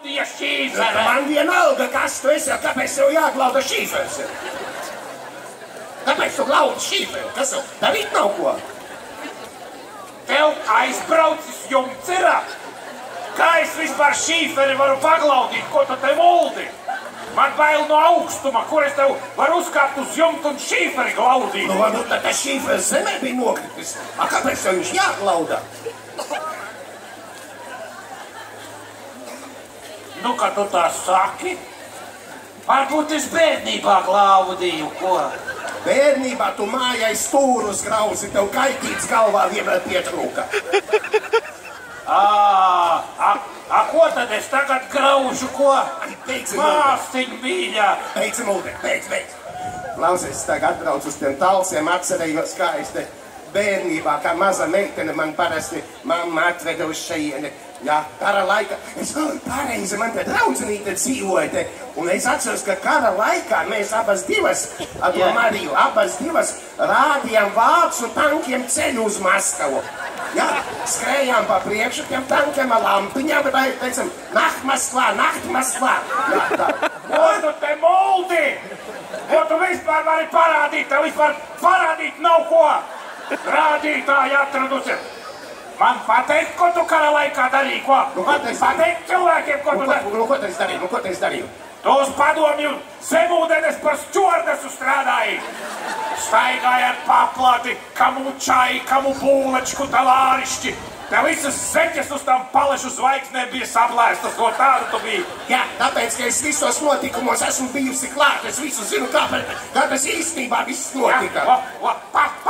Man vienalga, kas tu esi, kāpēc tev jāglauda šīfers? Kāpēc tu glaudi šīferi? Kas tev darīt nav ko? Tev aizbraucis jumts ir? Kā es vispār šīferi varu paglaudīt? Ko tu te muldi? Man bail no augstuma, kur es tev varu uzkāpt uz jumtu un šīferi glaudīt. Nu, varbūt tā šīferis zemē bija nokritis. Kāpēc tev viņš jāglauda? Nu, kad tu tā saki, varbūt es bērnībā glaudīju, ko? Bērnībā tu mājai stūrus grauzi, tev kaitīts galvā vienmēr pietrūka. Ko tad es tagad graužu, ko? Māstiņ mīļā. Beidzi, Mulde, beidz. Klausies, es tagad atbraucu uz tiem talsiem, atcerējos, kā es te bērnībā, kā maza meitene man parasti mamma atveda uz šeieni. Jā, kara laika, es pareizi, man te draudzenīte dzīvoja te, un es atceros, ka kara laikā mēs abas divas rādījām vācu tankiem ceļu uz Maskavu. Jā, skrējām pa priekšu tiem tankiem ar lampiņām, bet teicam, nacht Maskvā. Jā, tā. Ko tu te muldi? Ko tu vispār vari parādīt? Tev vispār parādīt nav ko. Rādītāji atradusi. Man pateikt, ko tu kara laikā darīji, ko? Pateikt cilvēkiem, ko tu darīji. Ko tu darīji? Tu uz padomju zemūdenes par stjordesu strādāji. Staigājāt paplāti, kamu čai, kamu būlečku, talārišķi. Tev visas zeķes uz tam palešu zvaigznēm bija saplēstas, ko tādu tu biji. Jā, tāpēc, ka es visos notikumos esmu bijusi klāt, es visu zinu, kāpēc īstenībā viss notika.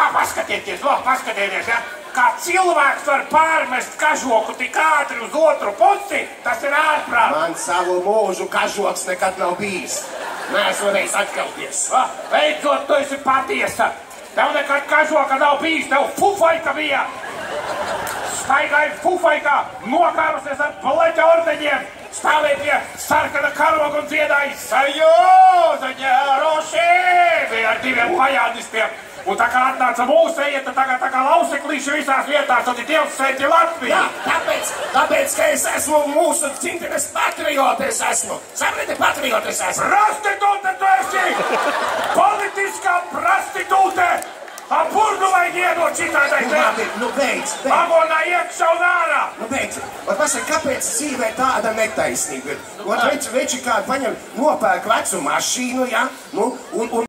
Paskatieties, ja? Kā cilvēks var pārmest kažoku tik ātri uz otru pusi, tas ir ārprāt. Man savu mūžu kažoks nekad nav bijis. Neesmu reiz atļauties. Beidzot, tu esi patiesa. Tev nekad kažoka nav bijis, tev fufaika bija. Staigāja fufaikā, nokārusies ar pleķa ordeņiem, stāvēja pie sarkana karoga un dziedāja Sajūza ģērošēvi ar diviem pajādistiem. Un tā kā atnāca mūsēja, tad tagad tā kā lauseklīši visās vietās, tad ir Dievs sveiki Latviju. Jā, tāpēc, ka es esmu mūsu dzimtenes patriotes esmu. Saprati, patriotes esmu. Prostitūte tu esi! Politiskā prostitūte! Burnu vajag iedot šitādai te! Nu beidz. Vagonā iekšā un ārā! Nu beidz. Pasaka, kāpēc dzīvē tāda netaisnība? Veči kā paņem nopērk vecu mašīnu, ja? Nu, un